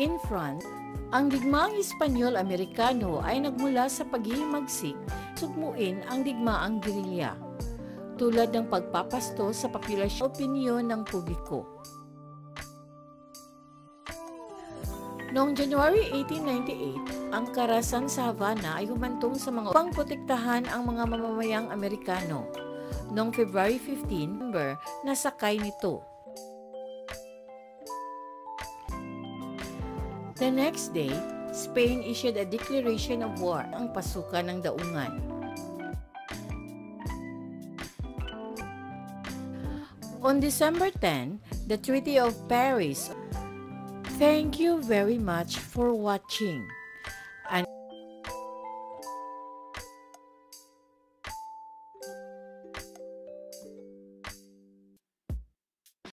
In France, ang digmaang Espanyol-Amerikano ay nagmula sa paghihimagsik, sugmuin ang digmaang gerilya, tulad ng pagpapasto sa populasyon opinyon ng publiko. Noong January 1898, ang karasan sa Havana ay humantong sa mga upang protektahan ang mga mamamayang Amerikano. Noong February 15, nasakay nito. The next day, Spain issued a declaration of war ang pasukan ng daungan. On December 10, the Treaty of Paris. Thank you very much for watching.